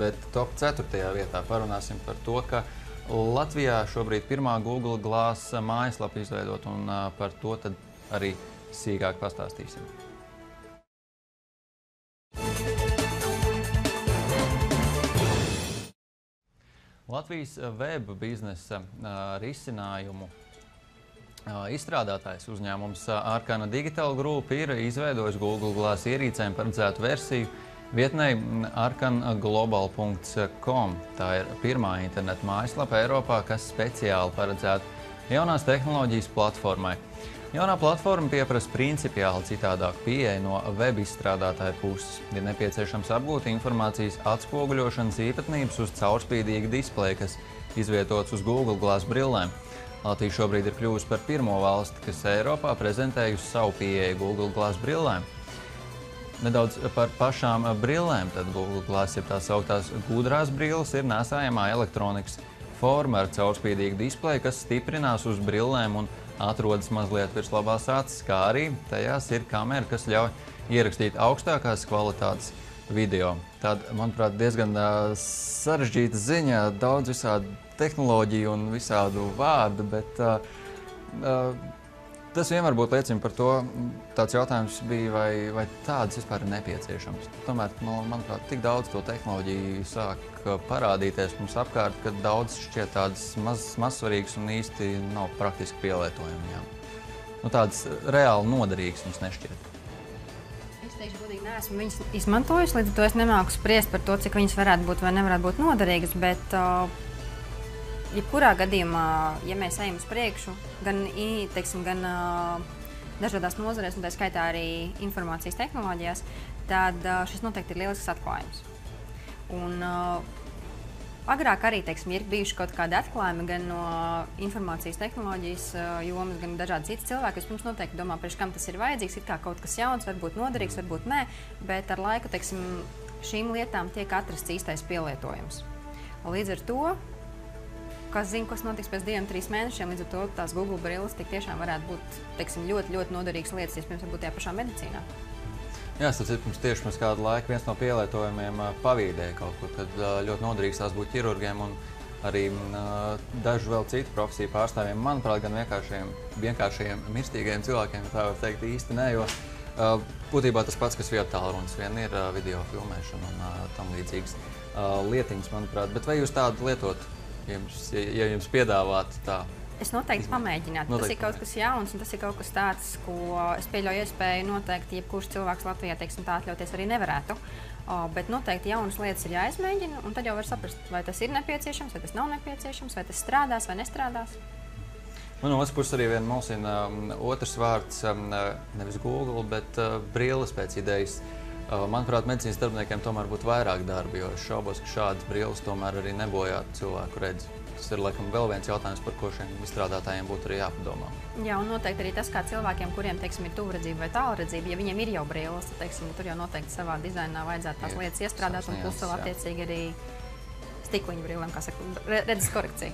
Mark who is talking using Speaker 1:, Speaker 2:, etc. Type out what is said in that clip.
Speaker 1: bet top 4. vietā parunāsim par to, ka Latvijā šobrīd pirmā Google Glass mājaslapa izveidot, un par to tad arī sīkāk pastāstīsim. Latvijas web biznesa risinājumu izstrādātājs uzņēmums Arkana Digital Group ir izveidojis Google Glass ierīcēm paredzētu versiju vietnei arkanglobal.com. Tā ir pirmā interneta mājaslapa Eiropā, kas speciāli paredzēta jaunās tehnoloģijas platformai. Jaunā platforma pieprasa principiāli citādāku pieeju no web izstrādātāja puses. Ir nepieciešams apgūt informācijas atspoguļošanas īpatnības uz caurspīdīgu displeju, kas izvietots uz Google Glass brillēm. Latvija šobrīd ir kļuvusi par pirmo valsti, kas Eiropā prezentējusi savu pieeju Google Glass brillēm. Nedaudz par pašām brillēm, tad Google Glass, jeb tās sauktās gudrās brilles, ir nesājamā elektronikas forma ar caurspīdīgu displeju, kas stiprinās uz brillēm un atrodas mazliet virs labās acis, kā arī tajās ir kamera, kas ļauj ierakstīt augstākās kvalitātes video. Tāda, manuprāt, diezgan sarežģīta ziņa, daudz visādu tehnoloģiju un visādu vārdu, bet tas vienmēr būtu liecina par to, tāds jautājums bija, vai tādas vispār ir nepieciešams. Tomēr, manuprāt, tik daudz to tehnoloģiju sāk parādīties mums apkārt, ka daudz šķiet tādas mazsvarīgas un īsti nav praktiski pielietojami. Tādas reāli noderīgas mums nešķiet.
Speaker 2: Es teikšu, godīgi neesmu viņas izmantojusi, līdz ar to es nemāku spriest par to, cik viņas varētu būt vai nevarētu būt noderīgas, bet jebkurā gadījumā, ja mēs ejam uz priekšu, gan dažādās nozarēs, un tā skaitā arī informācijas tehnoloģijās, tad šis noteikti ir lielisks atklājums. Un agrāk arī, ir bijuši kaut kādi atklājumi gan no informācijas tehnoloģijas jomas, gan dažādi citi cilvēki, kas pirms noteikti domā, priekš kam tas ir vajadzīgs, ir kā kaut kas jauns, varbūt noderīgs, varbūt nē, bet ar laiku, šīm lietām tiek atrasts īstais pielietojums. Līdz ar to, kas zina, kas notiks pēc 2-3 mēnešiem, līdz ar to tās Google brilles tik tiešām varētu būt, ļoti, ļoti noderīgas lietas, iespējams, varbūt tajā pašā medicīnā.
Speaker 1: Jā, tas tieši pirms kādu laiku viens no pielietojumiem pavīdēja kaut kur, kad ļoti noderīgs tās būtu ķirurgiem un arī dažu vēl citu profesiju pārstāvjiem. Manuprāt, gan vienkāršajiem mirstīgajiem cilvēkiem, tā var teikt, īsti nē, jo būtībā tas pats, kas vietālrunis, vien ir video filmēšana un tam līdzīgas lietiņas, manuprāt. Bet vai jūs tādu lietot? Ja jums piedāvātu tā?
Speaker 2: Es noteikti pamēģinātu. Tas ir kaut kas jauns, un tas ir kaut kas tāds, ko es pieļauju iespēju noteikti jebkurš cilvēks Latvijā, tā atļauties arī nevarētu. Bet noteikti jaunas lietas ir jāizmēģina, un tad jau var saprast, vai tas ir nepieciešams, vai tas nav nepieciešams, vai tas strādās vai nestrādās.
Speaker 1: No otras puses arī vien mulsina otrs vārds, nevis Google, bet brilles pēc idejas. Manuprāt, medicīnas darbiniekiem tomēr būtu vairāk darbi, jo es šaubos, ka šādas brilles tomēr arī nebojātu cilvēku redzi. Tas ir laikam vēl viens jautājums, par ko šiem izstrādātājiem būtu arī jāpadomā. Jā,
Speaker 2: un noteikti arī tas, kā cilvēkiem, kuriem, ir tuvredzība vai tālredzība, ja viņiem ir jau brilles, tad, tur jau noteikti savā dizainā vajadzētu tās lietas iestrādāt un plus vēl attiecīgi arī stikliņu brillēm, kā saka, redzes korekcija.